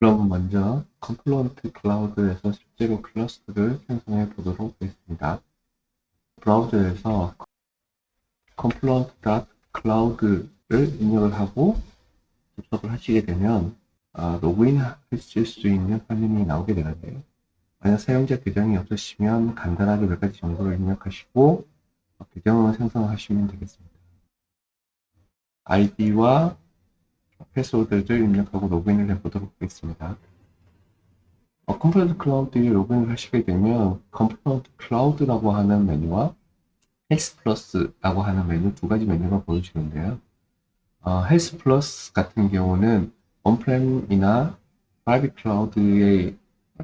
그럼 먼저 컴플런트 클라우드에서 실제로 클러스터를 생성해 보도록 하겠습니다. 브라우저에서 confluent.cloud를 입력을 하고 접속을 하시게 되면 로그인 하실 수 있는 화면이 나오게 되는데요. 만약 사용자 계정이 없으시면 간단하게 몇 가지 정보를 입력하시고 계정을 생성하시면 되겠습니다. 아이디와 패스워드를 입력하고 로그인을 해보도록 하겠습니다. 컴플런트 클라우드에 로그인을 하시게 되면 컴플런트 클라우드라고 하는 메뉴와 헬스 플러스라고 하는 메뉴 두 가지 메뉴가 보여지는데요. 헬스 플러스 같은 경우는 온프렘이나 프라이빗 클라우드에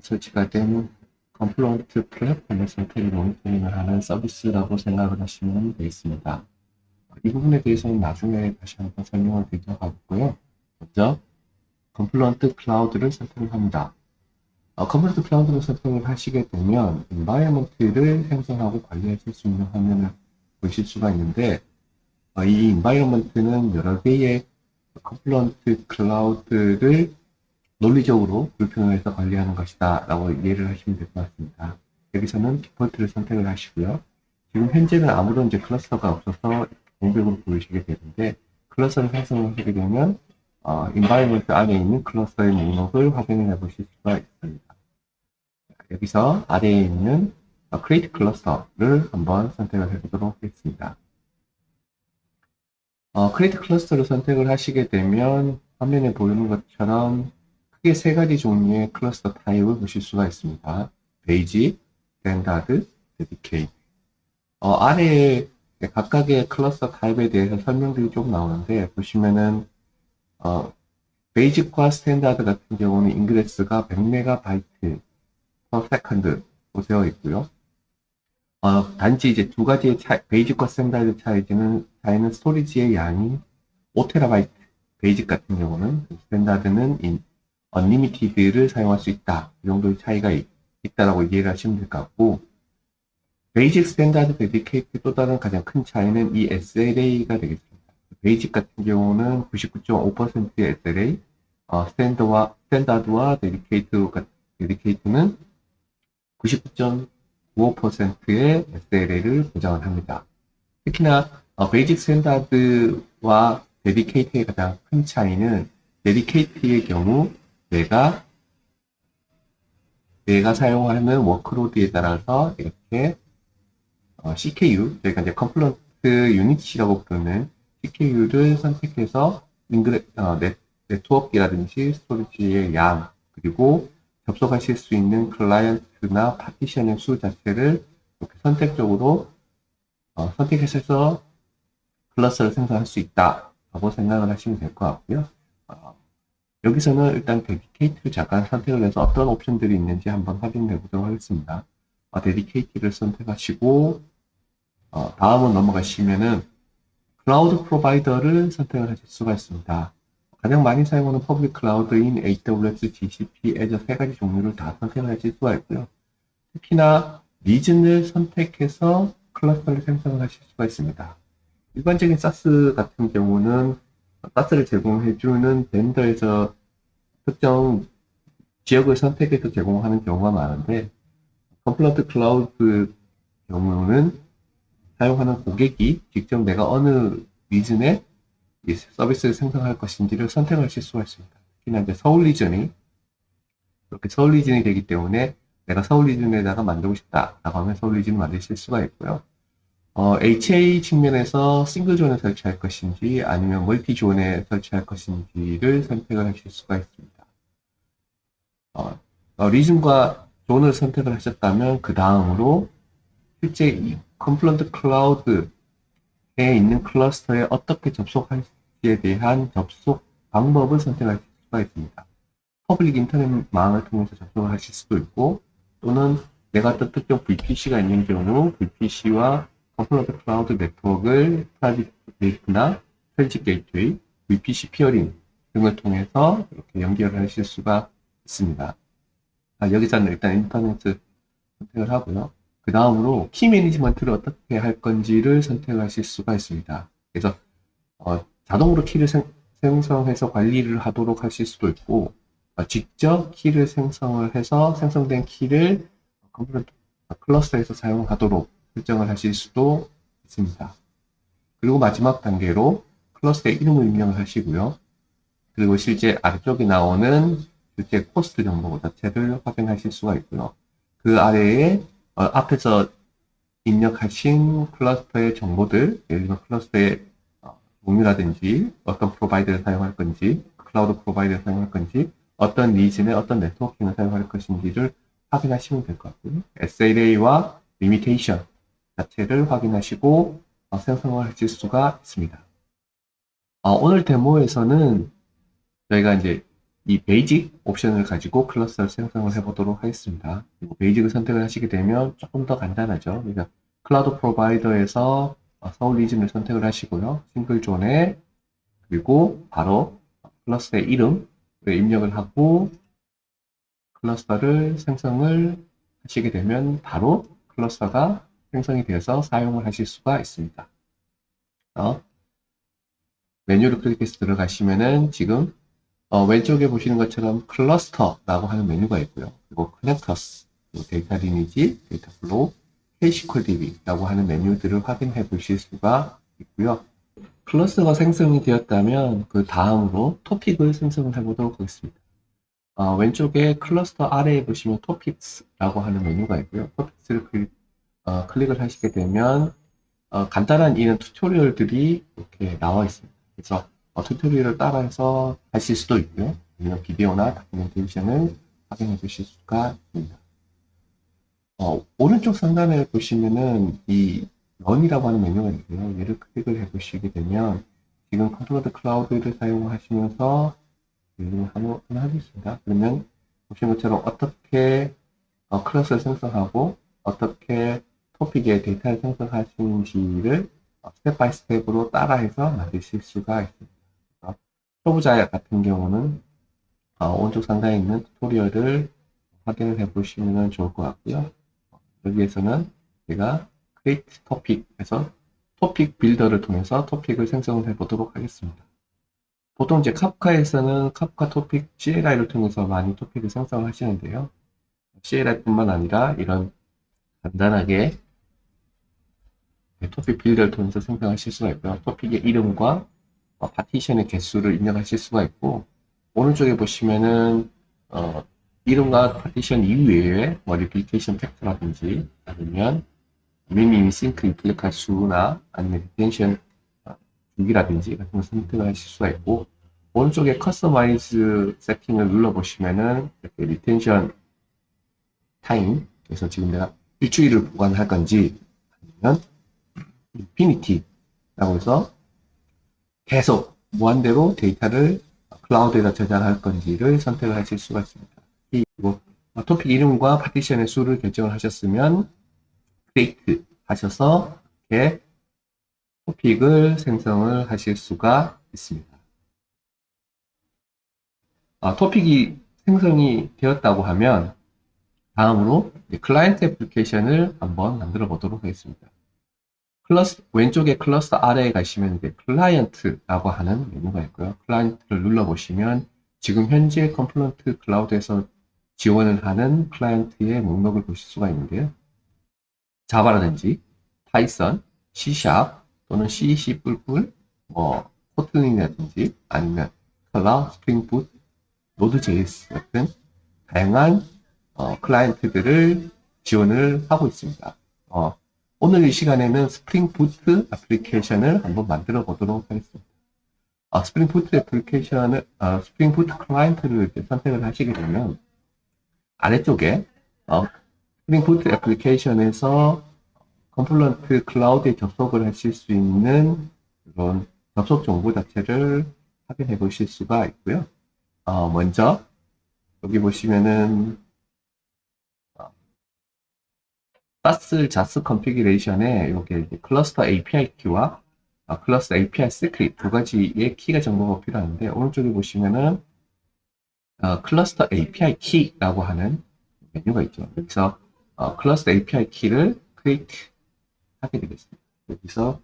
설치가 된 컴플런트 플랫폼의 상태를 모니터링을 하는 서비스라고 생각을 하시면 되겠습니다. 이 부분에 대해서는 나중에 다시 한번 설명을 드리도록 하겠고요. 먼저 컴플런트 클라우드를 선택을 합니다. 컴플런트 클라우드를 선택을 하시게 되면 environment를 생성하고 관리하실 수 있는 화면을 보실 수가 있는데 이 environment는 여러 개의 컴플런트 클라우드를 논리적으로 불평을 해서 관리하는 것이다 라고 이해를 하시면 될 것 같습니다. 여기서는 디폴트를 선택을 하시고요. 지금 현재는 아무런 이제 클러스터가 없어서 공백으로 보이시게 되는데 클러스터를 생성을 하게 되면 environment 안에 있는 클러스터의 목록을 확인을 해 보실 수가 있습니다. 여기서 아래에 있는 create cluster를 한번 선택을 해 보도록 하겠습니다. create cluster를 선택을 하시게 되면 화면에 보이는 것처럼 크게 세 가지 종류의 클러스터 타입을 보실 수가 있습니다. 베이직, 스탠다드, 데디케이트. 아래에 각각의 클러스터 타입에 대해서 설명들이 좀 나오는데 보시면은 베이직과 스탠다드 같은 경우는 인그레스가 100MB per second로 되어 있고요. 단지 이제 두 가지의 베이직과 스탠다드 차이는 스토리지의 양이 5TB, 베이직 같은 경우는, 스탠다드는 언리미티드를 사용할 수 있다. 이 정도의 차이가 있다라고 이해를 하시면 될 것 같고, 베이직, 스탠다드, 데디케이트 또 다른 가장 큰 차이는 이 SLA가 되겠습니다. 베이직 같은 경우는 99.5%의 SLA, 스탠다드와 데디케이트는 99.95%의 SLA를 보장을 합니다. 특히나 베이직 스탠다드와 데디케이트의 가장 큰 차이는 데디케이트의 경우 내가 사용하는 워크로드에 따라서 이렇게 CKU, 저희가 이제 컴플런트 유닛이라고 부르는 CKU를 선택해서 네트워크라든지 스토리지의 양, 그리고 접속하실 수 있는 클라이언트나 파티션의 수 자체를 이렇게 선택적으로 선택해서 클러스를 생성할 수 있다라고 생각을 하시면 될 것 같고요. 여기서는 일단 데디케이트를 잠깐 선택을 해서 어떤 옵션들이 있는지 한번 확인해 보도록 하겠습니다. 데디케이트를 선택하시고 다음은 넘어가시면은 클라우드 프로바이더를 선택을 하실 수가 있습니다. 가장 많이 사용하는 퍼블릭 클라우드인 AWS, GCP, Azure 세 가지 종류를 다 선택을 하실 수가 있고요. 특히나 리즌을 선택해서 클러스터를 생성을 하실 수가 있습니다. 일반적인 사스 같은 경우는 사스를 제공해주는 벤더에서 특정 지역을 선택해서 제공하는 경우가 많은데 컴플런트 클라우드 경우는 사용하는 고객이 직접 내가 어느 리즌에 이 서비스를 생성할 것인지를 선택하실 수가 있습니다. 특히나 이제 서울 리전이 이렇게 서울 리전이 되기 때문에 내가 서울 리전에다가 만들고 싶다라고 하면 서울 리전을 만드실 수가 있고요. HA 측면에서 싱글 존에 설치할 것인지 아니면 멀티 존에 설치할 것인지를 선택을 하실 수가 있습니다. 리즌과 존을 선택을 하셨다면 그 다음으로 실제 이 컴플런트 클라우드에 있는 클러스터에 어떻게 접속할지에 대한 접속 방법을 선택할 수가 있습니다. 퍼블릭 인터넷망을 통해서 접속을 하실 수도 있고 또는 내가 어떤 특정 VPC가 있는 경우 VPC와 컴플런트 클라우드 네트워크를 프라이빗 게이트나 트랜짓 게이트웨이, VPC 피어링 등을 통해서 이렇게 연결을 하실 수가 있습니다. 여기서는 일단 인터넷을 선택을 하고요. 그 다음으로 키 매니지먼트를 어떻게 할 건지를 선택하실 수가 있습니다. 그래서 자동으로 키를 생성해서 관리를 하도록 하실 수도 있고 직접 키를 생성을 해서 생성된 키를 컴플런트 클러스터에서 사용하도록 설정을 하실 수도 있습니다. 그리고 마지막 단계로 클러스터의 이름을 입력을 하시고요. 그리고 실제 아래쪽에 나오는 실제 코스트 정보 자체를 확인하실 수가 있고요. 그 아래에 앞에서 입력하신 클러스터의 정보들, 예를 들어 클러스터의 종류라든지 어떤 프로바이더를 사용할 건지, 클라우드 프로바이더를 사용할 건지, 어떤 리진에 어떤 네트워킹을 사용할 것인지를 확인하시면 될 것 같고요. SLA와 리미테이션 자체를 확인하시고 생성을 하실 수가 있습니다. 오늘 데모에서는 저희가 이제 이 베이직 옵션을 가지고 클러스터를 생성을 해보도록 하겠습니다. 베이직을 선택을 하시게 되면 조금 더 간단하죠. 그러니까 클라우드 프로바이더에서 서울 리즌을 선택을 하시고요. 싱글 존에 그리고 바로 클러스터의 이름을 입력을 하고 클러스터를 생성을 하시게 되면 바로 클러스터가 생성이 되어서 사용을 하실 수가 있습니다. 메뉴를 클릭해서 들어가시면은 지금 왼쪽에 보시는 것처럼 클러스터라고 하는 메뉴가 있고요. 그리고 커넥터스, 데이터 리니지, 데이터 플로우, KSQL DB라고 하는 메뉴들을 확인해 보실 수가 있고요. 클러스터가 생성이 되었다면 그 다음으로 토픽을 생성을 해보도록 하겠습니다. 왼쪽에 클러스터 아래에 보시면 토픽스라고 하는 메뉴가 있고요. 토픽스를 클릭을 하시게 되면 간단한 이런 튜토리얼들이 이렇게 나와 있습니다. 그래서 튜토리얼을 따라해서 하실 수도 있고요. 아니면 비디오나 다큐멘테이션을 확인해 주실 수가 있습니다. 오른쪽 상단에 보시면은 이 런이라고 하는 메뉴가 있고요. 얘를 클릭을 해 보시게 되면 지금 컨트롤 클라우드를 사용하시면서 한번 하겠습니다. 그러면 보시는 것처럼 어떻게 클래스를 생성하고 어떻게 토픽에 데이터를 생성하시는지를 스텝 바이 스텝으로 따라해서 만드실 수가 있습니다. 초보자 같은 경우는 오른쪽 상단에 있는 튜토리얼을 확인을 해 보시면 좋을 것 같고요. 여기에서는 제가 create topic에서 토픽 빌더를 통해서 토픽을 생성을 해 보도록 하겠습니다. 보통 이제 카프카에서는 카프카 토픽 CLI를 통해서 많이 토픽을 생성하시는데요. CLI뿐만 아니라 이런 간단하게 토픽 빌더를 통해서 생성하실 수가 있고요. 토픽의 이름과 파티션의 개수를 입력하실 수가 있고, 오른쪽에 보시면은 이름과 파티션 이외에 리플리케이션 팩터라든지 아니면 미니 싱크 입력할 수나 아니면 리텐션 주기라든지 같은 걸 선택을 하실 수가 있고, 오른쪽에 커스터마이즈 세팅을 눌러보시면은 이렇게 리텐션 타임, 그래서 지금 내가 일주일을 보관할 건지 아니면 인피니티라고 해서 계속 무한대로 데이터를 클라우드에다 저장할 건지를 선택을 하실 수가 있습니다. 그리고 토픽 이름과 파티션의 수를 결정을 하셨으면 create 하셔서 이렇게 토픽을 생성을 하실 수가 있습니다. 토픽이 생성이 되었다고 하면 다음으로 클라이언트 애플리케이션을 한번 만들어 보도록 하겠습니다. 왼쪽에 클러스터 아래에 가시면 이제 클라이언트라고 하는 메뉴가 있고요. 클라이언트를 눌러보시면 지금 현재 컴플런트 클라우드에서 지원을 하는 클라이언트의 목록을 보실 수가 있는데요. 자바라든지 파이썬, C# 또는 C++, 코틀린이라든지 아니면 스칼라, 스프링 붓, 노드.js 같은 다양한 클라이언트들을 지원을 하고 있습니다. 오늘 이 시간에는 스프링 부트 애플리케이션을 한번 만들어 보도록 하겠습니다. 스프링 부트 애플리케이션을, 스프링 부트 클라이언트를 선택을 하시게 되면 아래쪽에 스프링 부트 애플리케이션에서 컴플런트 클라우드에 접속을 하실 수 있는 그런 접속 정보 자체를 확인해 보실 수가 있고요. 먼저 여기 보시면은 사스 자스 컨피그레이션에 이렇게 클러스터 API 키와 클러스터 API 시크릿 두 가지의 키가 정보가 필요한데 오른쪽에 보시면은 클러스터 API 키라고 하는 메뉴가 있죠. 여기서 클러스터 API 키를 크리에이트 하게 되겠습니다. 여기서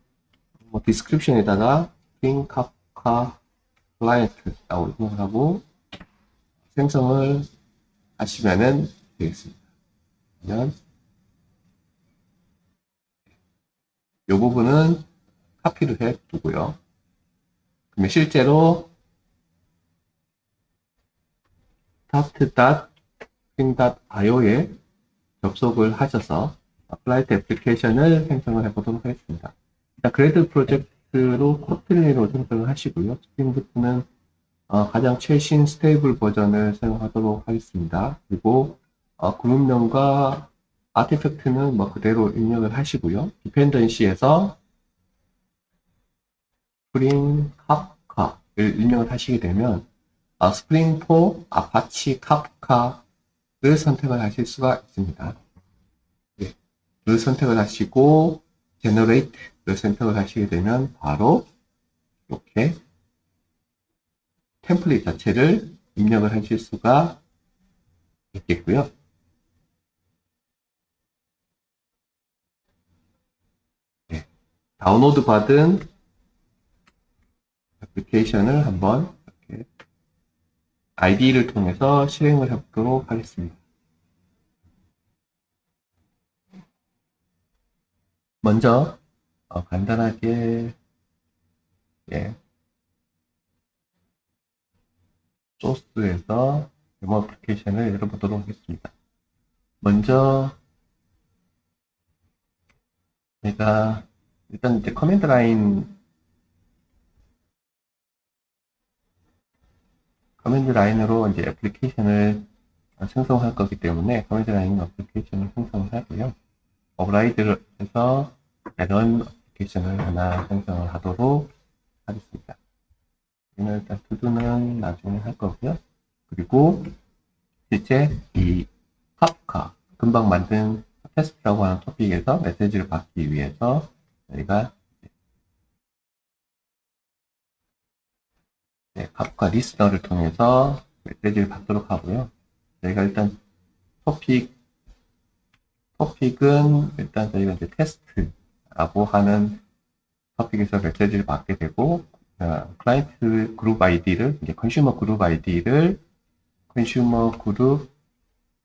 디스크립션에다가 스프링 카프카 클라이언트라고 입력하고 생성을 하시면은 되겠습니다. 그러면 이 부분은 카피를 해 두고요. 그러면 실제로 start.spring.io에 접속을 하셔서 클라이언트 애플리케이션을 생성을 해보도록 하겠습니다. 일단 그레이드 프로젝트로 코틀린으로 생성을 하시고요. 스프링부트는 가장 최신 스테이블 버전을 사용하도록 하겠습니다. 그리고 그룹명과 아티팩트는 뭐 그대로 입력을 하시고요. 디펜던시에서 스프링 카프카를 입력을 하시게 되면 스프링 4 아파치 카프카를 선택을 하실 수가 있습니다. 네, 를 선택을 하시고 generate를 선택을 하시게 되면 바로 이렇게 템플릿 자체를 입력을 하실 수가 있겠고요. 네, 다운로드 받은 애플리케이션을 한번 이렇게 ID를 통해서 실행을 해보도록 하겠습니다. 먼저 간단하게 소스에서 데모 애플리케이션을 열어보도록 하겠습니다. 먼저 제가 일단 이제 커맨드 라인으로 이제 애플리케이션을 생성할 거기 때문에 커맨드 라인 애플리케이션을 생성을 하고요. 오버라이드를 해서 런 애플리케이션을 하나 생성을 하도록 하겠습니다. 이는 일단 투두는 나중에 할 거고요. 그리고 실제 이 카프카 금방 만든 테스트라고 하는 토픽에서 메시지를 받기 위해서 저희가 카프카 리스너를 통해서 메시지를 받도록 하고요. 저희가 일단 토픽은 일단 저희가 이제 테스트라고 하는 토픽에서 메시지를 받게 되고 클라이언트 그룹 아이디를 이제 컨슈머 그룹 아이디를 컨슈머 그룹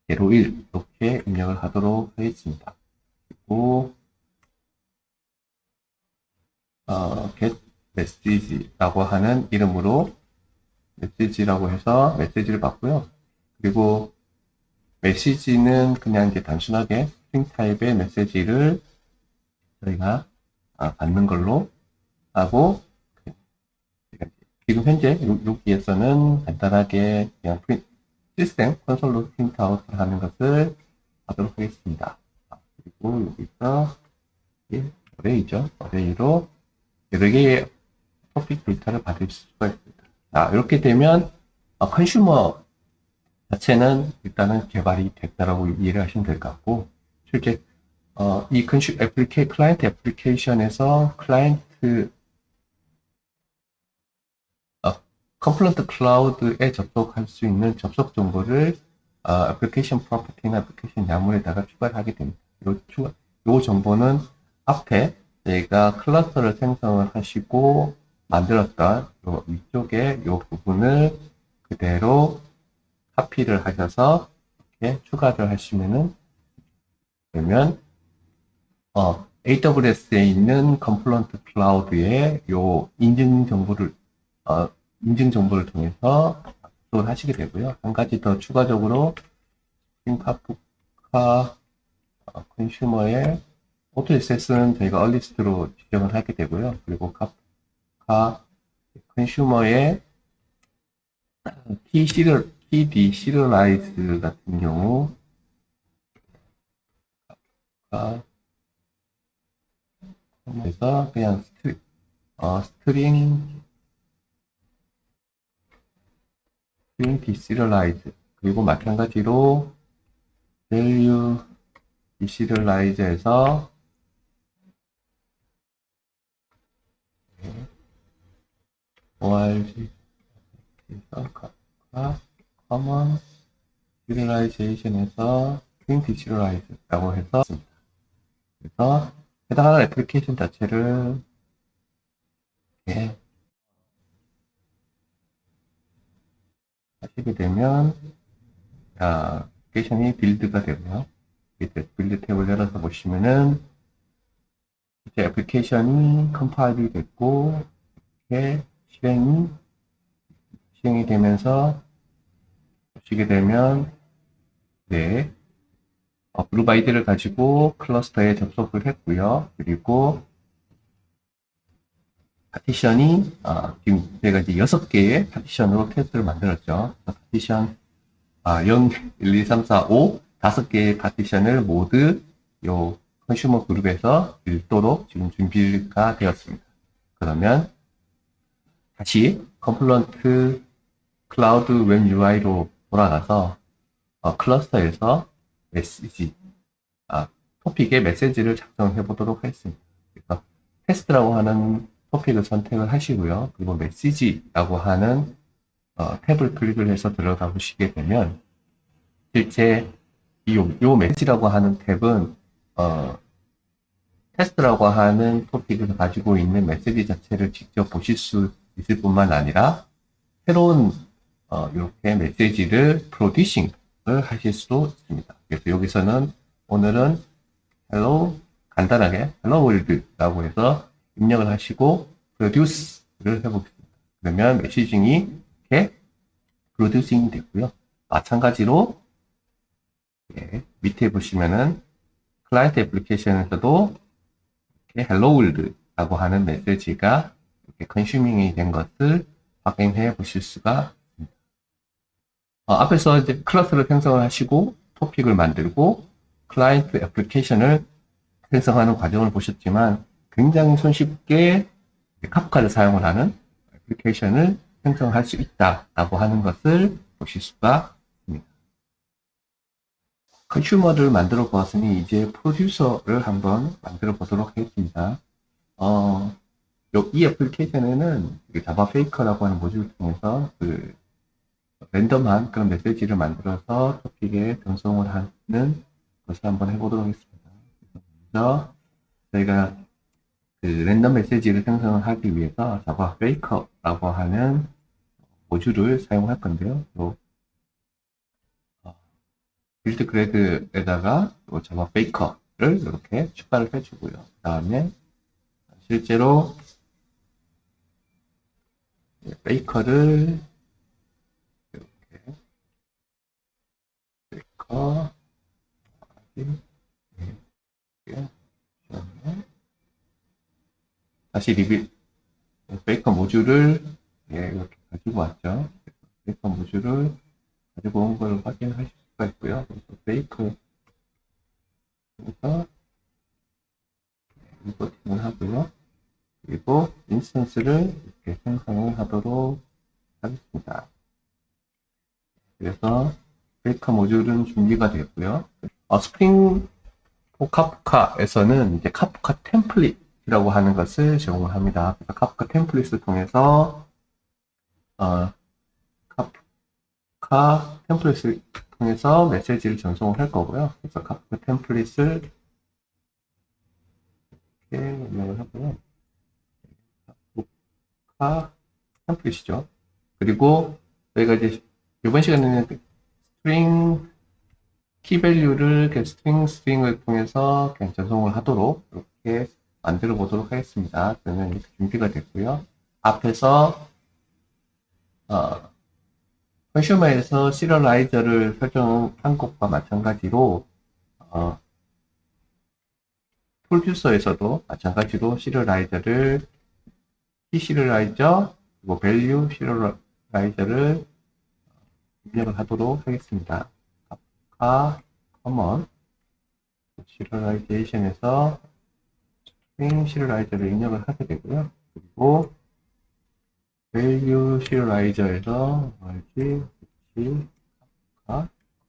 01 이렇게 입력을 하도록 하겠습니다. 그리고 get message라고 하는 이름으로 메시지라고 해서 메시지를 받고요. 그리고 메시지는 그냥 이제 단순하게 스트링 타입의 메시지를 저희가 받는 걸로 하고 지금 현재 여기에서는 간단하게 그냥 시스템 콘솔로 프린트아웃 하는 것을 하도록 하겠습니다. 그리고 여기서 어레이죠. 어레이로 여러 개의 토픽 데이터를 받을 수가 있습니다. 이렇게 되면 컨슈머 자체는 일단은 개발이 됐다라고 이해를 하시면 될 것 같고 실제 이 클라이언트 애플리케이션에서 클라이언트 컴플런트 클라우드에 접속할 수 있는 접속 정보를 애플리케이션 프로퍼티나 애플리케이션 야물에다가 추가를 하게 됩니다. 요 정보는 앞에 저희가 클러스터를 생성을 하시고 만들었던 요 위쪽에 요 부분을 그대로 카피를 하셔서 이렇게 추가를 하시면은 그러면 AWS에 있는 컴플런트 클라우드의 요 인증 정보를 통해서 접속을 하시게 되고요. 한 가지 더 추가적으로 카프카 컨슈머의 오토 액세스는 저희가 얼리스트로 지정을 하게 되고요. 그리고 카프카 컨슈머의 TD 시리얼라이즈 같은 경우 그래서 그냥 스트링 디시리얼라이즈 그리고 마찬가지로 value 디시리얼라이즈에서 org common serialization에서 string deserialize라고 해서 그래서 해당하는 애플리케이션 자체를 이렇게 하시게 되면 애플리케이션이 빌드가 되고요. 빌드 탭을 열어서 보시면은 이제 애플리케이션이 컴파일이 됐고 이렇게 실행이 되면서 보시게 되면 네, 그룹 아이디를 가지고 클러스터에 접속을 했고요. 그리고 파티션이 지금 제가 이제 6개의 파티션으로 테스트를 만들었죠. 파티션 0, 1, 2, 3, 4, 5 5개의 파티션을 모두 요 컨슈머 그룹에서 읽도록 지금 준비가 되었습니다. 그러면 다시 컴플런트 클라우드 웹 UI로 돌아가서 클러스터에서 메시지 토픽의 메시지를 작성해 보도록 하겠습니다. 그래서 테스트라고 하는 토픽을 선택을 하시고요. 그리고 메시지라고 하는 탭을 클릭을 해서 들어가 보시게 되면 실제 요 메시지라고 하는 탭은 테스트라고 하는 토픽에서 가지고 있는 메시지 자체를 직접 보실 수 있을 뿐만 아니라 새로운 이렇게 메시지를 프로듀싱을 하실 수도 있습니다. 그래서 여기서는 오늘은 간단하게 hello world라고 해서 입력을 하시고 produce를 해보겠습니다. 그러면 메시징이 이렇게 producing 됐고요. 마찬가지로 밑에 보시면은 클라이언트 애플리케이션에서도 이렇게 hello world라고 하는 메시지가 이렇게 컨슈밍이 된 것을 확인해 보실 수가 있습니다. 앞에서 이제 클래스를 생성을 하시고 토픽을 만들고 클라이언트 애플리케이션을 생성하는 과정을 보셨지만 굉장히 손쉽게 카프카를 사용을 하는 애플리케이션을 생성할 수 있다라고 하는 것을 보실 수가 있습니다. 컨슈머를 만들어 보았으니 이제 프로듀서를 한번 만들어 보도록 하겠습니다. 이 애플리케이션에는 자바 페이커라고 하는 모듈을 통해서 랜덤한 그런 메시지를 만들어서 토픽에 전송을 하는 것을 한번 해보도록 하겠습니다. 먼저 저희가 랜덤 메시지를 생성을 하기 위해서 자바 페이커라고 하는 모듈을 사용할 건데요. 빌드 그래드에다가 자바 페이커를 이렇게 추가를 해주고요. 그 다음에 실제로 페이커를 이렇게 페이커 다시 페이커 모듈을 이렇게 가지고 왔죠. 페이커 모듈을 가지고 온 걸 확인하실 수가 있고요. 그래서 페이커에서 임포팅을 하고요. 그리고 인스턴스를 이렇게 생성을 하도록 하겠습니다. 그래서 페이커 모듈은 준비가 되었고요. 스프링 카프카에서는 이제 카프카 템플릿이라고 하는 것을 제공을 합니다. 그래서 카프카 템플릿을 통해서 카프카 템플릿을 통해서 메시지를 전송을 할 거고요. 그래서 카프카 템플릿을 이렇게 입력을 하고요. 카프카 템플릿이죠. 그리고 저희가 이제 이번 시간에는 스트링 키밸류를 스트링을 통해서 그냥 전송을 하도록 이렇게 만들어 보도록 하겠습니다. 그러면 이렇게 준비가 됐고요. 앞에서 컨슈머에서 시리얼라이저를 설정한 것과 마찬가지로 프로듀서에서도 마찬가지로 시리얼라이저를 시리얼라이저 그리고 밸류 시리얼라이저를 입력을 하도록 하겠습니다. 커먼 시리얼라이제이션에서 스트링 시리얼라이저를 입력을 하게 되고요. 그리고 value 시리얼라이저에서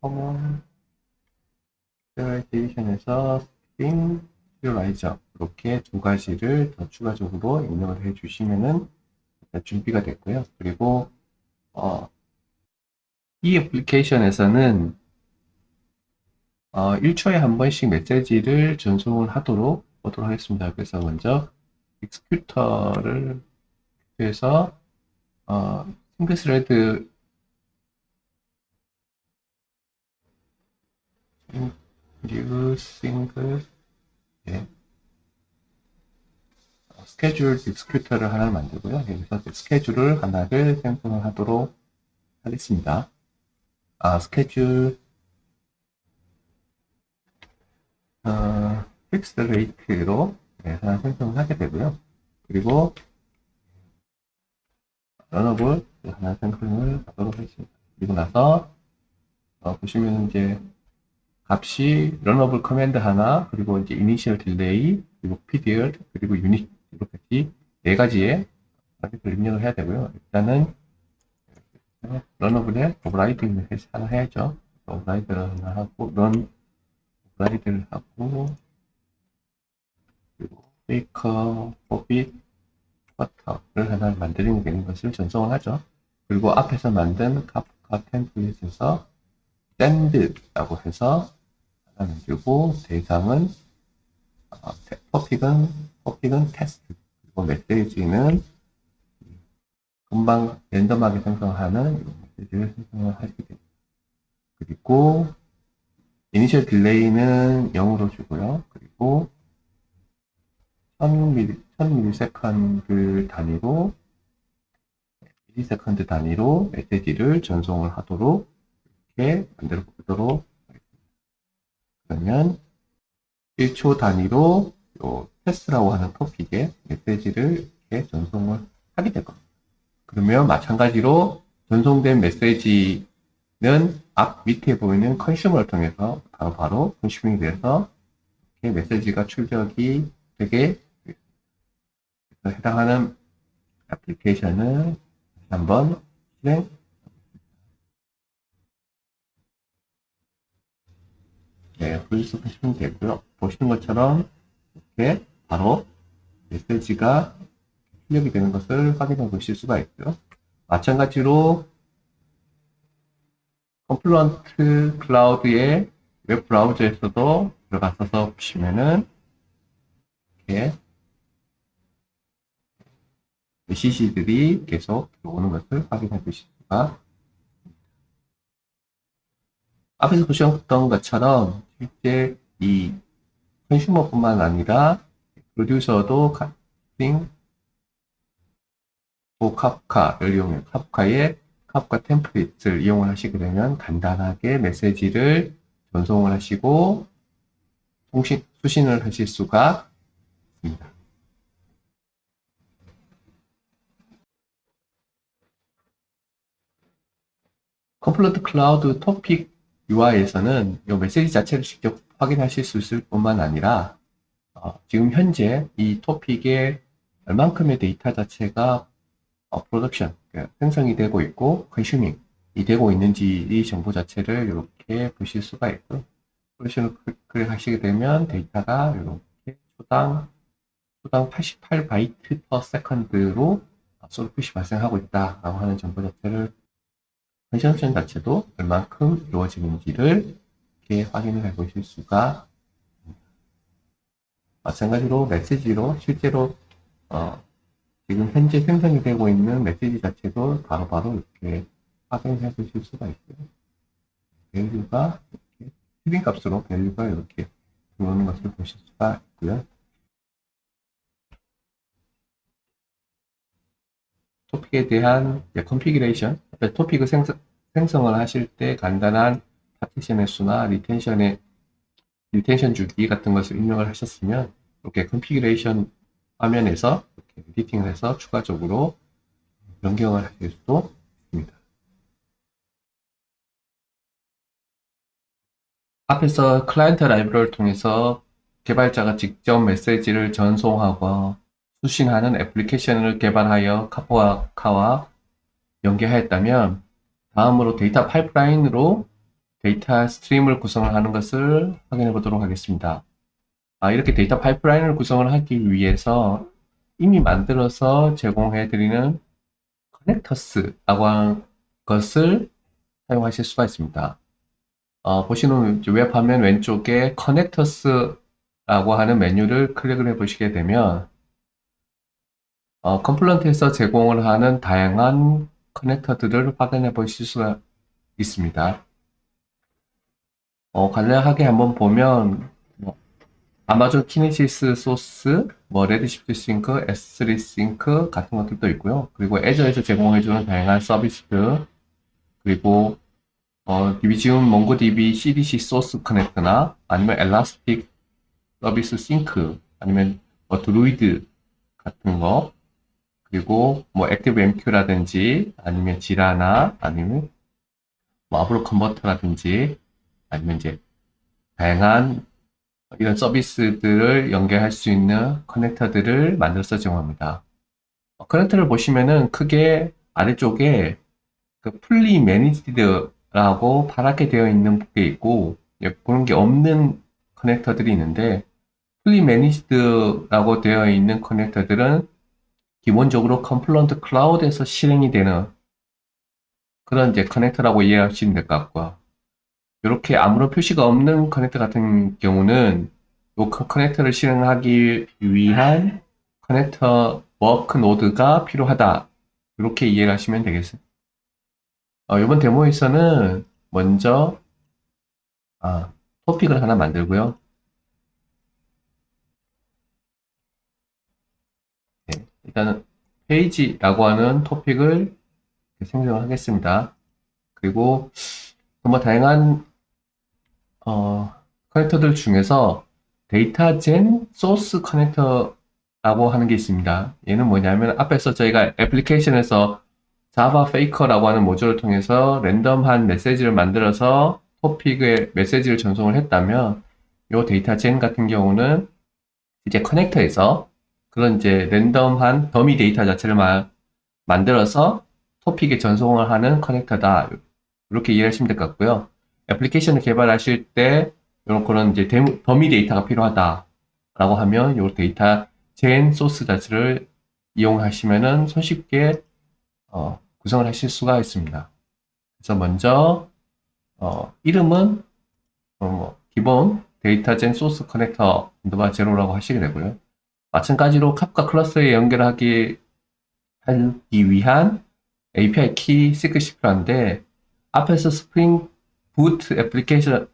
커먼 시리얼라이제이션에서 스트링 시리얼라이저 이렇게 두 가지를 더 추가적으로 입력을 해 주시면은 준비가 됐고요. 그리고 이 애플리케이션에서는 1초에 한 번씩 메시지를 전송을 하도록 하겠습니다. 그래서 먼저 익스큐터를 해서 싱글 스레드 new single 예, 스케줄 익스큐터를 하나를 만들고요. 여기서 스케줄을 하나를 생성을 하도록 하겠습니다. 스케줄 픽스 레이트로 하나 생성을 하게 되고요. 그리고 런어블 하나 생성을 하도록 하겠습니다. 그리고 나서 보시면 이제 값이 런어블 커맨드 하나, 그리고 이제 이니셜 딜레이, 그리고 pdr, 그리고 유닛 이렇게 네 가지의 파일을 입력을 해야 되고요. 일단은 런어블에 오버라이딩을 하나 해야죠. 오버라이드를 하나 하고 런 오버라이드를 하고 그리고 페이커, 포빗, 버터를 하나 만드는 되는 것을 전송을 하죠. 그리고 앞에서 만든 카프카 템플릿에서 send라고 해서 하나 만들고 대상은 토픽은 테스트, 그리고 메시지는 금방 랜덤하게 생성하는 메시지를 생성을 하시게 됩니다. 그리고 이니셜 딜레이는 0으로 주고요. 그리고 1000ms 단위로 미리세컨드 단위로 메시지를 전송을 하도록 이렇게 만들어 보도록 하겠습니다. 그러면 1초 단위로 요 테스트라고 하는 토픽에 메시지를 이렇게 전송을 하게 될 겁니다. 그러면 마찬가지로 전송된 메시지는 앞 밑에 보이는 컨슈머를 통해서 바로 컨슈밍이 돼서 이렇게 메시지가 출력이 되게 되겠습니다. 그래서 해당하는 애플리케이션을 한번 실행. 네, 프로듀스 하시면 되고요. 보시는 것처럼 이렇게 바로 메시지가 출력이 되는 것을 확인해 보실 수가 있고요. 마찬가지로 컴플런트 클라우드의 웹 브라우저에서도 들어가서 보시면은 이렇게 메시지들이 계속 들어오는 것을 확인해 보실 수가 있습니다. 앞에서 보셨던 것처럼 실제 이 컨슈머뿐만 아니라 프로듀서도 카스팅 카프카를 이용해 카프카의 카프카 템플릿을 이용을 하시게 되면 간단하게 메시지를 전송을 하시고 수신을 하실 수가 있습니다. 컴플런트 클라우드 토픽 UI에서는 이 메시지 자체를 직접 확인하실 수 있을 뿐만 아니라 지금 현재 이 토픽의 얼만큼의 데이터 자체가 프로덕션, 생성이 되고 있고 컨슈밍이 되고 있는지 이 정보 자체를 이렇게 보실 수가 있고, 프로덕션을 클릭하시게 되면 데이터가 이렇게 초당 88바이트 per 세컨드로 솔풋이 발생하고 있다라고 하는 정보 자체를 컨션션 자체도 얼만큼 이루어지는지를 이렇게 확인을 해 보실 수가 있습니다. 마찬가지로 메시지로 실제로 지금 현재 생성이 되고 있는 메시지 자체도 바로바로 이렇게 확인해 보실 수가 있고요. 밸류가 이렇게 스트링 값으로 밸류가 이렇게 들어오는 것을 보실 수가 있고요. 토픽에 대한 컨피그레이션, 토픽을 생성을 하실 때 간단한 파티션 횟수나 리텐션 주기 같은 것을 입력을 하셨으면 이렇게 컨피그레이션 화면에서 이렇게 에디팅을 해서 추가적으로 변경을 하실 수도 있습니다. 앞에서 클라이언트 라이브러리를 통해서 개발자가 직접 메시지를 전송하고 수신하는 애플리케이션을 개발하여 카프카와 연계하였다면 다음으로 데이터 파이프라인으로 데이터 스트림을 구성을 하는 것을 확인해 보도록 하겠습니다. 이렇게 데이터 파이프라인을 구성을 하기 위해서 이미 만들어서 제공해 드리는 커넥터스라고 하는 것을 사용하실 수가 있습니다. 보시는 웹 화면 왼쪽에 커넥터스라고 하는 메뉴를 클릭을 해 보시게 되면 컴플런트에서 제공을 하는 다양한 커넥터들을 확인해 보실 수가 있습니다. 간략하게 한번 보면, 뭐, 아마존 키네시스 소스, 뭐, 레드시프트 싱크, S3 싱크 같은 것들도 있고요. 그리고 애저에서 제공해주는 다양한 서비스들, 그리고, 디비지움 몽고DB CDC 소스 커넥터나 아니면 엘라스틱 서비스 싱크, 아니면 뭐, 드루이드 같은 거, 그리고 뭐, 액티브 MQ라든지, 아니면 지라나, 아니면 뭐, 아브로 컨버터라든지, 아니면 이제 다양한 이런 서비스들을 연결할 수 있는 커넥터들을 만들어서 제공합니다. 커넥터를 보시면은 크게 아래쪽에 그 fully managed라고 파랗게 되어 있는 게 있고, 그런 게 없는 커넥터들이 있는데, fully managed라고 되어 있는 커넥터들은 기본적으로 컴플런트 클라우드에서 실행이 되는 그런 이제 커넥터라고 이해하시면 될 것 같고요. 이렇게 아무런 표시가 없는 커넥터 같은 경우는 이 커넥터를 실행하기 위한 커넥터 워크 노드가 필요하다. 이렇게 이해를 하시면 되겠어요. 이번 데모에서는 먼저 토픽을 하나 만들고요. 네, 일단은 페이지라고 하는 토픽을 생성을 하겠습니다. 그리고 정말 다양한 커넥터들 중에서 데이터 젠 소스 커넥터라고 하는 게 있습니다. 얘는 뭐냐면 앞에서 저희가 애플리케이션에서 자바 페이커라고 하는 모듈을 통해서 랜덤한 메시지를 만들어서 토픽에 메시지를 전송을 했다면 이 데이터 젠 같은 경우는 이제 커넥터에서 그런 이제 랜덤한 더미 데이터 자체를 만들어서 토픽에 전송을 하는 커넥터다. 이렇게 이해하시면 될 것 같고요. 애플리케이션을 개발하실 때 이런 그런 이제 더미 데이터가 필요하다라고 하면 이 데이터 젠 소스 자체를 이용하시면은 손쉽게 구성을 하실 수가 있습니다. 그래서 먼저 이름은 기본 데이터 젠 소스 커넥터 인도바 제로라고 하시게 되고요. 마찬가지로 캅카 클러스에 연결하기 하기 위한 API 키 시크릿이 필요한데 앞에서 스프링 부트 애플리케이션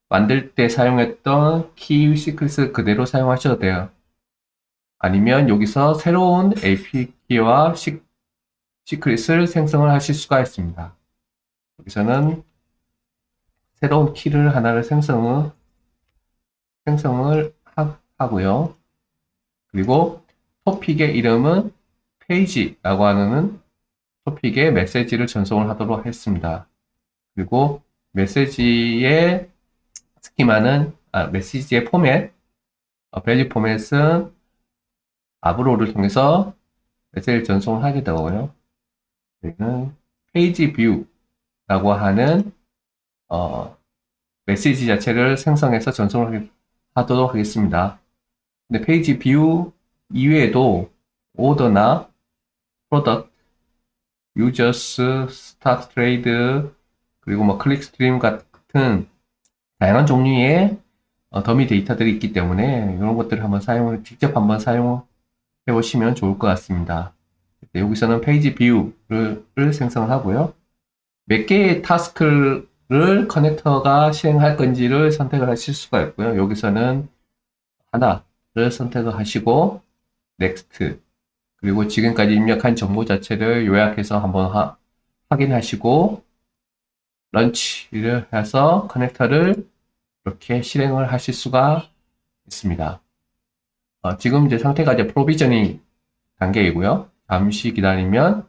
만들 때 사용했던 키 시크릿을 그대로 사용하셔도 돼요. 아니면 여기서 새로운 API 키와 시크릿을 생성을 하실 수가 있습니다. 여기서는 새로운 키를 하나를 생성을 하고요. 그리고 토픽의 이름은 페이지라고 하는 토픽에 메시지를 전송을 하도록 했습니다. 그리고 메시지의 스키마는 메시지의 포맷, 밸류 포맷은 아브로를 통해서 메시지를 전송을 하게 되고요. 여기는 페이지 뷰라고 하는 메시지 자체를 생성해서 전송을 하도록 하겠습니다. 근데 페이지 뷰 이외에도 오더나 프로덕트, 유저스, 스타트 트레이드, 그리고 뭐 클릭 스트림 같은 다양한 종류의 더미 데이터들이 있기 때문에 이런 것들을 직접 한번 사용해 보시면 좋을 것 같습니다. 여기서는 페이지 뷰를 생성을 하고요. 몇 개의 타스크를 커넥터가 실행할 건지를 선택을 하실 수가 있고요. 여기서는 하나를 선택을 하시고 넥스트, 그리고 지금까지 입력한 정보 자체를 요약해서 한번 확인하시고 런치를 해서 커넥터를 이렇게 실행을 하실 수가 있습니다. 지금 이제 상태가 이제 프로비저닝 단계이고요. 잠시 기다리면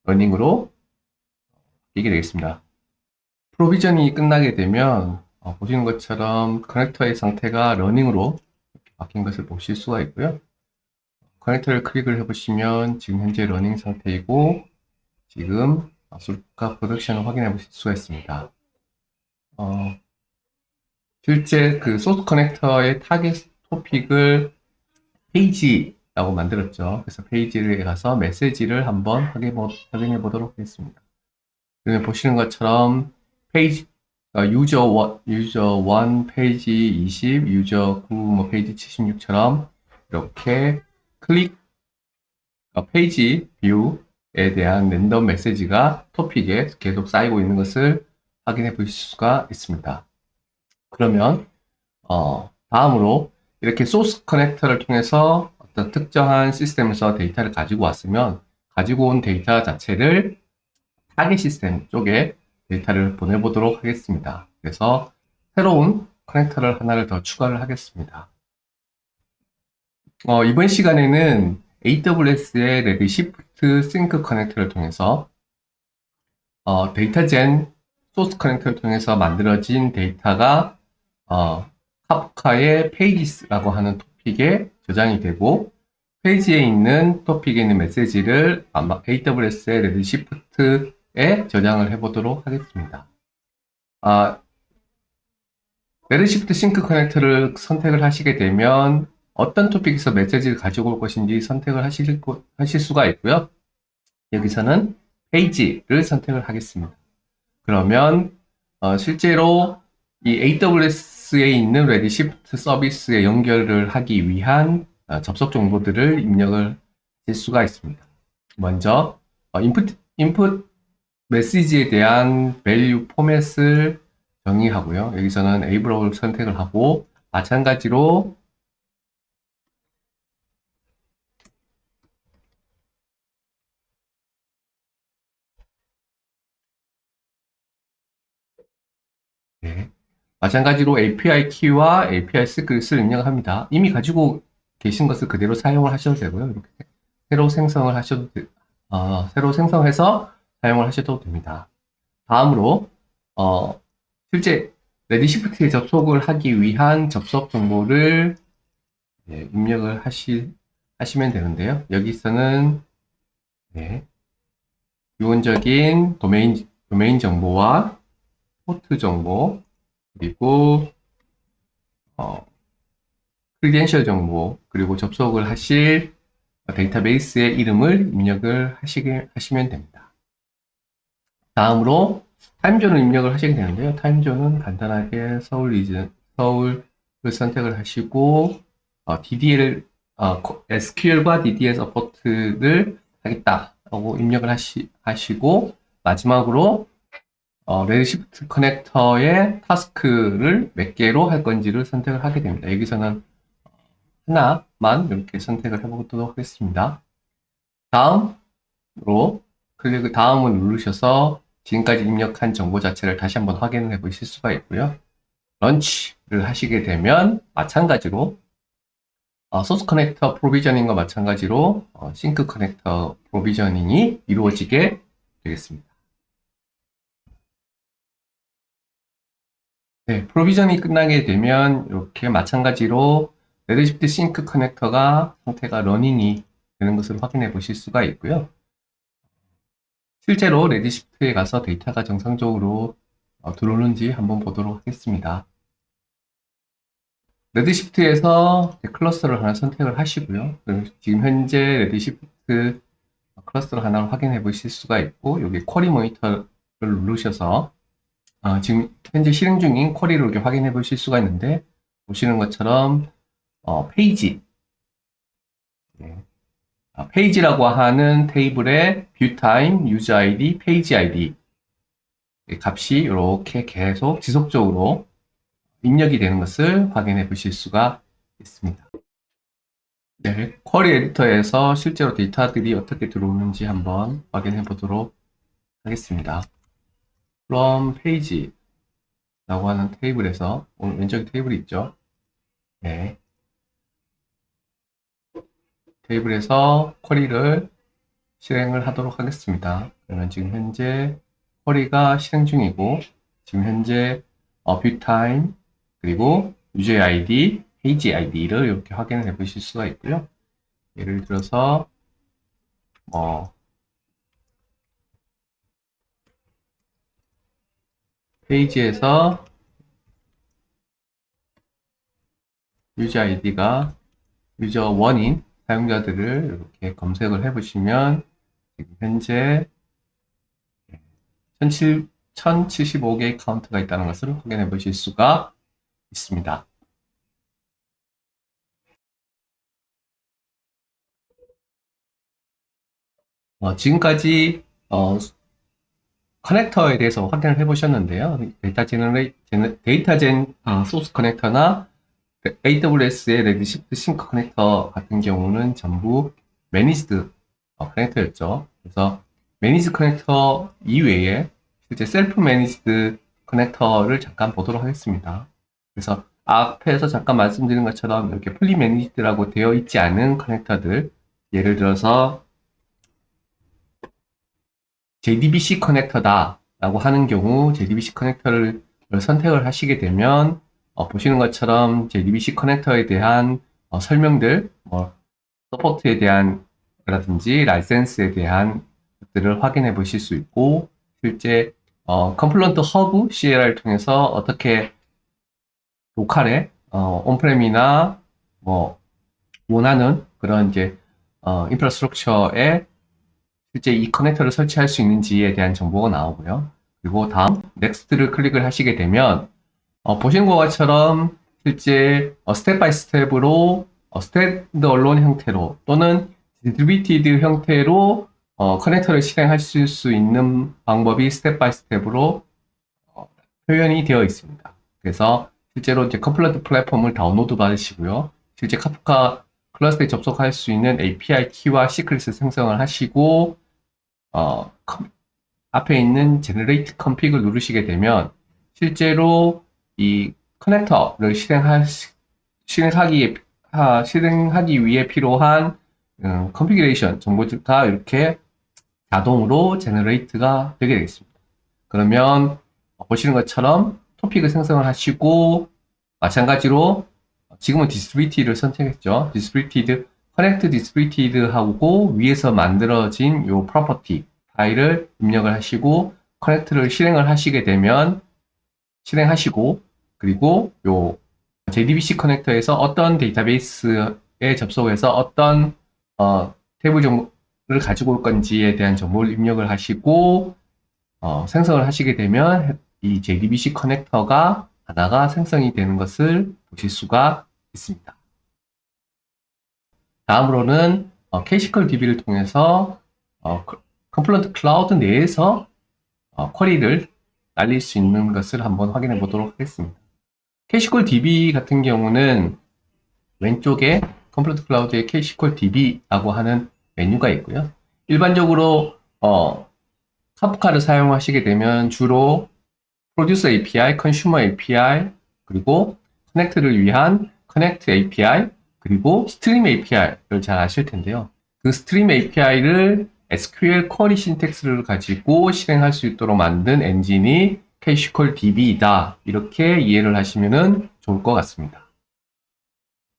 러닝으로 바뀌게 되겠습니다. 프로비저닝이 끝나게 되면 보시는 것처럼 커넥터의 상태가 러닝으로 바뀐 것을 보실 수가 있고요. 커넥터를 클릭을 해보시면 지금 현재 러닝 상태이고 지금 수가 프로덕션을 확인해 보실 수가 있습니다. 실제 그 소스 커넥터의 타겟 토픽을 페이지라고 만들었죠. 그래서 페이지를 가서 메시지를 한번 확인해 보도록 하겠습니다. 그러면 보시는 것처럼 페이지 유저 1 페이지 20, 유저 9 뭐 페이지 76처럼 이렇게 페이지 뷰에 대한 랜덤 메시지가 토픽에 계속 쌓이고 있는 것을 확인해 보실 수가 있습니다. 그러면 다음으로 이렇게 소스 커넥터를 통해서 어떤 특정한 시스템에서 데이터를 가지고 왔으면 가지고 온 데이터 자체를 타겟 시스템 쪽에 데이터를 보내보도록 하겠습니다. 그래서 새로운 커넥터를 하나를 더 추가를 하겠습니다. 이번 시간에는 AWS의 레드시프트 싱크 커넥터를 통해서 데이터젠 소스 커넥터를 통해서 만들어진 데이터가 카프카의 페이지스라고 하는 토픽에 저장이 되고 페이지에 있는 토픽에 있는 메시지를 아마 AWS의 레드시프트에 저장을 해보도록 하겠습니다. 레드시프트 싱크 커넥터를 선택을 하시게 되면 어떤 토픽에서 메시지를 가지고 올 것인지 선택을 하실 수가 있고요. 여기서는 페이지를 선택을 하겠습니다. 그러면 실제로 이 AWS에 있는 레드시프트 서비스에 연결을 하기 위한 접속 정보들을 입력을 하실 수가 있습니다. 먼저 인풋 메시지에 대한 value 포맷을 정의하고요. 여기서는 Able을 선택을 하고 마찬가지로 네. 마찬가지로 API 키와 API 시크릿을 입력합니다. 이미 가지고 계신 것을 그대로 사용을 하셔도 되고요. 이렇게 새로 생성을 새로 생성해서 사용을 하셔도 됩니다. 다음으로 실제 레드시프트에 접속을 하기 위한 접속 정보를 입력을 하시면 되는데요. 여기서는 기본적인 도메인 정보와 포트 정보, 그리고 크리덴셜 정보, 그리고 접속을 하실 데이터베이스의 이름을 입력을 하시면 됩니다. 다음으로 타임존을 입력을 하시게 되는데요. 타임존은 간단하게 서울을 선택을 하시고 SQL과 DDL 서포트를 하겠다라고 입력을 하시고 마지막으로 레드시프트 커넥터의 타스크를 몇 개로 할 건지를 선택을 하게 됩니다. 여기서는 하나만 이렇게 선택을 해보도록 하겠습니다. 다음으로 다음을 누르셔서 지금까지 입력한 정보 자체를 다시 한번 확인을 해 보실 수가 있고요. 런치를 하시게 되면 마찬가지로 소스 커넥터 프로비저닝과 마찬가지로 싱크 커넥터 프로비저닝이 이루어지게 되겠습니다. 네, 프로비전이 끝나게 되면 이렇게 마찬가지로 레드시프트 싱크 커넥터가 상태가 러닝이 되는 것을 확인해 보실 수가 있고요. 실제로 레드시프트에 가서 데이터가 정상적으로 들어오는지 한번 보도록 하겠습니다. 레드시프트에서 클러스터를 하나 선택을 하시고요. 지금 현재 레드시프트 클러스터를 하나 확인해 보실 수가 있고 여기 쿼리 모니터를 누르셔서 지금 현재 실행 중인 쿼리를 이렇게 확인해 보실 수가 있는데 보시는 것처럼 페이지 페이지라고 하는 테이블의 뷰타임, 유저 아이디, 페이지 아이디 값이 이렇게 계속 지속적으로 입력이 되는 것을 확인해 보실 수가 있습니다. 네, 쿼리 에디터에서 실제로 데이터들이 어떻게 들어오는지 한번 확인해 보도록 하겠습니다. from page 라고 하는 테이블에서 오늘 왼쪽에 테이블이 있죠. 네. 테이블에서 쿼리를 실행을 하도록 하겠습니다. 그러면 지금 현재 쿼리가 실행 중이고 지금 현재 뷰타임 그리고 유저 아이디, 페이지 아이디를 이렇게 확인을 해 보실 수가 있고요. 예를 들어서 페이지에서 유저 아이디가 유저 1인 사용자들을 이렇게 검색을 해 보시면 지금 현재 1075개의 카운트가 있다는 것을 확인해 보실 수가 있습니다. 지금까지 커넥터에 대해서 확인을 해보셨는데요. 데이터 젠 소스 커넥터나 AWS의 레드시프트 싱크 커넥터 같은 경우는 전부 매니지드 커넥터였죠. 그래서 매니지드 커넥터 이외에 실제 셀프 매니지드 커넥터를 잠깐 보도록 하겠습니다. 그래서 앞에서 잠깐 말씀드린 것처럼 이렇게 풀리 매니지드라고 되어 있지 않은 커넥터들, 예를 들어서 JDBC 커넥터다 라고 하는 경우 JDBC 커넥터를 선택을 하시게 되면 보시는 것처럼 JDBC 커넥터에 대한 설명들, 서포트에 대한 라든지 라이센스에 대한 것들을 확인해 보실 수 있고, 실제 컴플런트 허브 CLR을 통해서 어떻게 로컬에 온프렘이나 뭐 원하는 그런 이제 인프라스트럭처에 실제 이 커넥터를 설치할 수 있는지에 대한 정보가 나오고요. 그리고 다음 넥스트를 클릭을 하시게 되면 보시는 것처럼 실제 스텝 바이 스텝으로 스탠드 얼론 형태로 또는 디스트리뷰티드 형태로 커넥터를 실행하실 수 있는 방법이 스텝 바이 스텝으로 표현이 되어 있습니다. 그래서 실제로 이제 컴플런트 플랫폼을 다운로드 받으시고요. 실제 카프카 클러스터에 접속할 수 있는 API 키와 시크릿을 생성을 하시고 앞에 있는 Generate Config을 누르시게 되면 실제로 이 커넥터를 실행하기 위해 필요한 컨피그레이션 정보가 이렇게 자동으로 제너레이트가 되게 되겠습니다. 그러면 보시는 것처럼 토픽을 생성을 하시고, 마찬가지로 지금은 디스트리뷰티드를 선택했죠. 디스트리뷰티드, 커넥트 디스트리뷰티드 하고 위에서 만들어진 요 프로퍼티 파일을 입력을 하시고 커넥트를 실행하시고, 그리고 요 JDBC 커넥터에서 어떤 데이터베이스에 접속해서 어떤 테이블 정보를 가지고 올 건지에 대한 정보를 입력을 하시고 생성을 하시게 되면 이 JDBC 커넥터가 하나가 생성이 되는 것을 보실 수가 있습니다. 다음으로는 캐시컬 DB를 통해서 컴플런트 클라우드 내에서 쿼리를 날릴 수 있는 것을 한번 확인해 보도록 하겠습니다. 캐시컬 DB 같은 경우는 왼쪽에 컴플런트 클라우드의 캐시컬 DB라고 하는 메뉴가 있고요. 일반적으로 카프카를 사용하시게 되면 주로 프로듀서 API, 컨슈머 API, 그리고 커넥트를 위한 커넥트 API, 그리고 스트림 API를 잘 아실 텐데요. 그 스트림 API를 SQL 쿼리 신텍스를 가지고 실행할 수 있도록 만든 엔진이 캐시컬 DB이다. 이렇게 이해를 하시면 좋을 것 같습니다.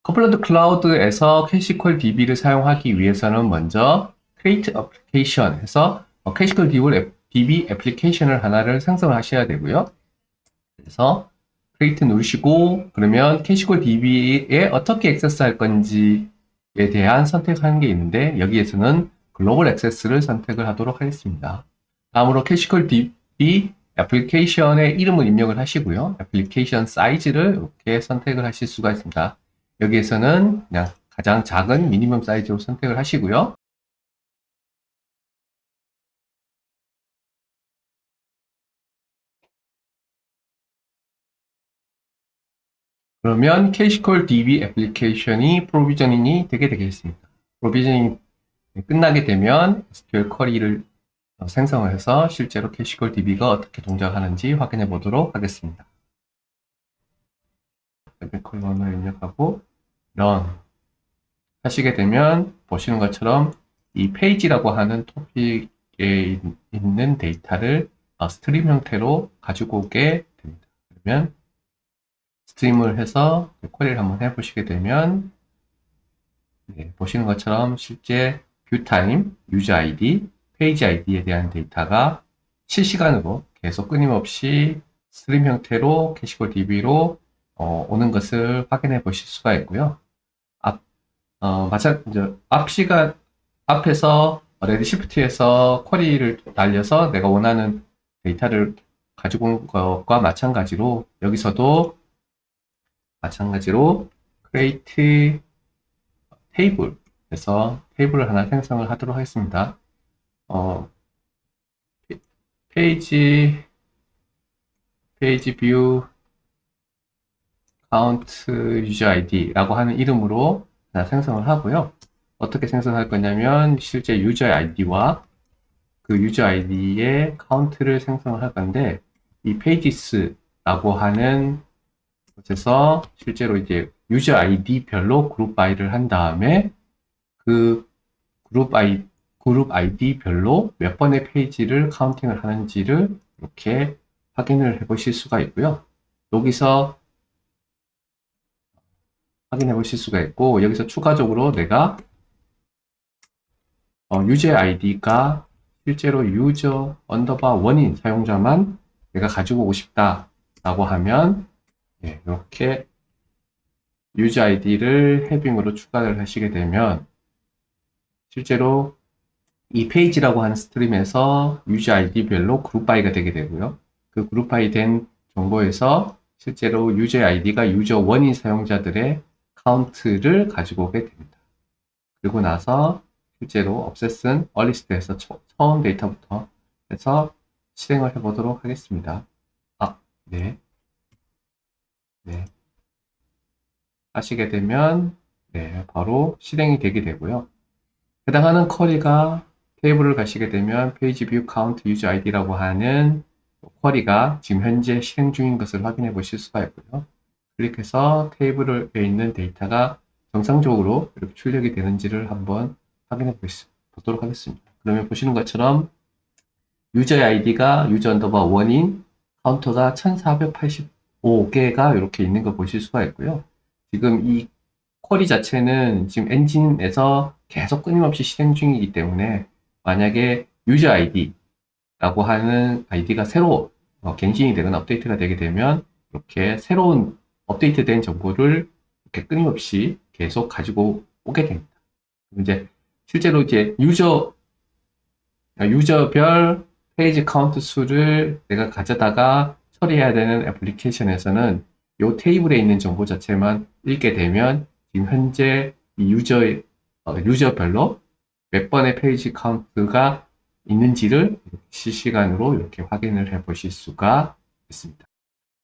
컴플런트 클라우드에서 캐시컬 DB를 사용하기 위해서는 먼저 create application 해서 캐시컬 DB 애플리케이션을 하나를 생성을 하셔야 되고요. 그래서 create 누르시고, 그러면 캐시컬 DB에 어떻게 액세스할 건지에 대한 선택하는 게 있는데, 여기에서는 글로벌 액세스를 선택을 하도록 하겠습니다. 다음으로 캐시컬 DB 애플리케이션의 이름을 입력을 하시고요. 애플리케이션 사이즈를 이렇게 선택을 하실 수가 있습니다. 여기에서는 그냥 가장 작은 미니멈 사이즈로 선택을 하시고요. 그러면 캐시컬 DB 애플리케이션이 프로비저닝이 되게 되겠습니다. 프로비저닝이 끝나게 되면 SQL 쿼리를 생성을 해서 실제로 캐시컬 DB가 어떻게 동작하는지 확인해 보도록 하겠습니다. 세미콜론을 입력하고 run 하시게 되면 보시는 것처럼 이 페이지라고 하는 토픽에 있는 데이터를 스트림 형태로 가지고 오게 됩니다. 그러면 스트림을 해서 쿼리를 한번 해보시게 되면 보시는 것처럼 실제 뷰타임, 유저 아이디, 페이지 아이디에 대한 데이터가 실시간으로 계속 끊임없이 스트림 형태로 캐시컬 DB로 오는 것을 확인해 보실 수가 있고요. 앞에서 레드시프트에서 쿼리를 날려서 내가 원하는 데이터를 가지고 온 것과 마찬가지로 여기서도 create 테이블 해서 테이블을 하나 생성을 하도록 하겠습니다. 페이지 뷰 카운트 유저 아이디라고 하는 이름으로 하나 생성을 하고요. 어떻게 생성할 거냐면 실제 유저 아이디와 그 유저 아이디의 카운트를 생성을 할 건데 이 페이지스라고 하는 곳에서 실제로 이제 유저 아이디별로 그룹 바이를 한 다음에 그 그룹 아이디별로 몇 번의 페이지를 카운팅을 하는지를 이렇게 확인을 해 보실 수가 있고요. 여기서 확인해 보실 수가 있고, 여기서 추가적으로 내가 유저 아이디가 실제로 유저 언더바 원인 사용자만 내가 가지고 오고 싶다 라고 하면 이렇게 유저 아이디를 해빙으로 추가를 하시게 되면 실제로 이 페이지라고 하는 스트림에서 유저 아이디별로 그룹 바이가 되게 되고요. 그 그룹 바이 된 정보에서 실제로 유저 아이디가 유저 원인 사용자들의 카운트를 가지고 오게 됩니다. 그리고 나서 실제로 업셋은 얼리스트에서 처음 데이터부터 해서 실행을 해보도록 하겠습니다. 네. 하시게 되면 바로 실행이 되게 되고요. 해당하는 쿼리가 테이블을 가시게 되면 페이지 뷰 카운트 유저 아이디라고 하는 쿼리가 지금 현재 실행 중인 것을 확인해 보실 수가 있고요. 클릭해서 테이블에 있는 데이터가 정상적으로 이렇게 출력이 되는지를 한번 확인해 보도록 하겠습니다. 그러면 보시는 것처럼 유저의 아이디가 유저 언더바 원인 카운터가 1485개가 이렇게 있는 거 보실 수가 있고요. 지금 이 쿼리 자체는 지금 엔진에서 계속 끊임없이 실행 중이기 때문에 만약에 유저 아이디라고 하는 아이디가 새로 갱신이 되거나 업데이트가 되게 되면 이렇게 새로운 업데이트된 정보를 이렇게 끊임없이 계속 가지고 오게 됩니다. 이제 실제로 이제 유저별 페이지 카운트 수를 내가 가져다가 처리해야 되는 애플리케이션에서는 이 테이블에 있는 정보 자체만 읽게 되면 지금 현재 이 유저별로 몇 번의 페이지 카운트가 있는지를 실시간으로 이렇게 확인을 해 보실 수가 있습니다.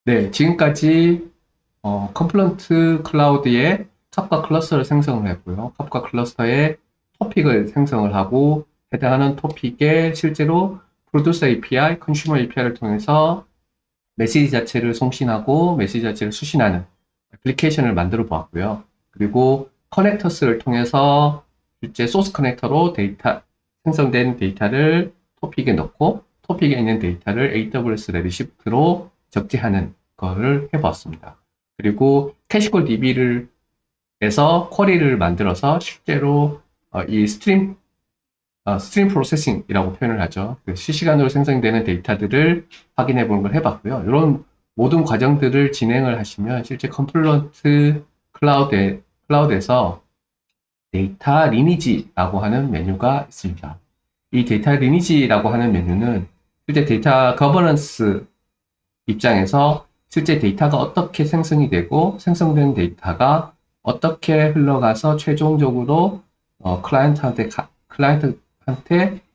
네, 지금까지 컴플런트 클라우드의 캅카 클러스터를 생성을 했고요. 캅카 클러스터에 토픽을 생성을 하고 해당하는 토픽에 실제로 프로듀서 API, 컨슈머 API를 통해서 메시지 자체를 송신하고 메시지 자체를 수신하는 애플리케이션을 만들어 보았고요. 그리고 커넥터스를 통해서 실제 소스 커넥터로 생성된 데이터를 토픽에 넣고 토픽에 있는 데이터를 AWS 레드시프트로 적재하는 것을 해보았습니다. 그리고 캐시콜 DB를 해서 쿼리를 만들어서 실제로 이 스트림 프로세싱이라고 표현을 하죠. 실시간으로 생성되는 데이터들을 확인해 보는 걸 해봤고요. 이런 모든 과정들을 진행을 하시면 실제 컴플런트 클라우드에서 데이터 리니지라고 하는 메뉴가 있습니다. 이 데이터 리니지라고 하는 메뉴는 실제 데이터 거버넌스 입장에서 실제 데이터가 어떻게 생성이 되고 생성된 데이터가 어떻게 흘러가서 최종적으로 클라이언트한테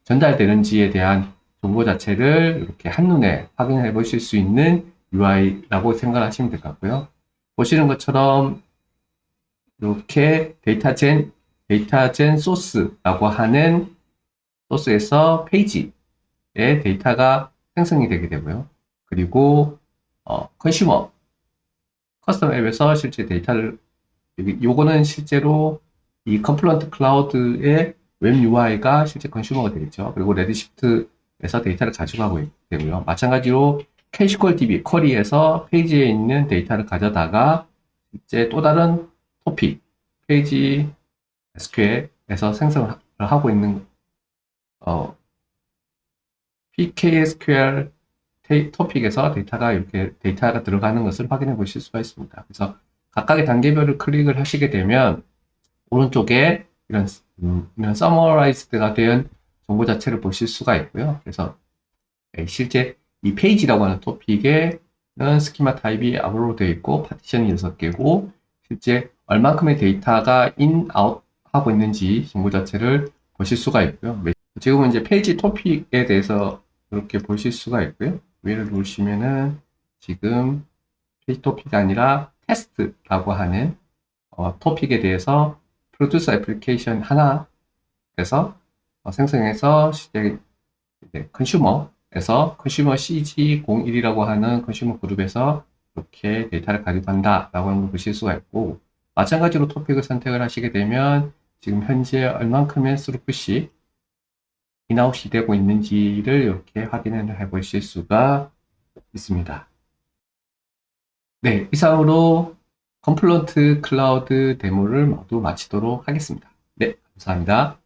전달되는지에 대한 정보 자체를 이렇게 한눈에 확인해 보실 수 있는 UI라고 생각하시면 될 것 같고요. 보시는 것처럼 이렇게 데이터젠 소스라고 하는 소스에서 페이지에 데이터가 생성이 되게 되고요. 그리고 컨슈머 커스텀 앱에서 실제 데이터를 요거는 실제로 이 컴플런트 클라우드의 웹 UI가 실제 컨슈머가 되겠죠. 그리고 레드시프트에서 데이터를 가져가고 되고요. 마찬가지로 캐시콜 DB 쿼리에서 페이지에 있는 데이터를 가져다가 실제 또 다른 토픽 페이지 SQL에서 생성을 하고 있는 PKSQL 토픽에서 데이터가 들어가는 것을 확인해 보실 수가 있습니다. 그래서 각각의 단계별을 클릭을 하시게 되면 오른쪽에 이런 서머라이즈드가 된 정보 자체를 보실 수가 있고요. 그래서 실제 이 페이지라고 하는 토픽에는 스키마 타입이 아브로 되어 있고 파티션이 6개고 실제 얼만큼의 데이터가 인, 아웃 하고 있는지 정보 자체를 보실 수가 있고요. 지금은 이제 페이지 토픽에 대해서 이렇게 보실 수가 있고요. 위를 누르시면은 지금 페이지 토픽이 아니라 테스트라고 하는 토픽에 대해서 프로듀스 애플리케이션 하나에서 생성해서 컨슈머에서 컨슈머 CG01이라고 하는 컨슈머 그룹에서 이렇게 데이터를 가입한다 라고 하는 걸 보실 수가 있고, 마찬가지로 토픽을 선택을 하시게 되면 지금 현재 얼만큼의 스루풋이 인아웃이 되고 있는지를 이렇게 확인을 해 보실 수가 있습니다. 네, 이상으로 컴플런트 클라우드 데모를 모두 마치도록 하겠습니다. 네, 감사합니다.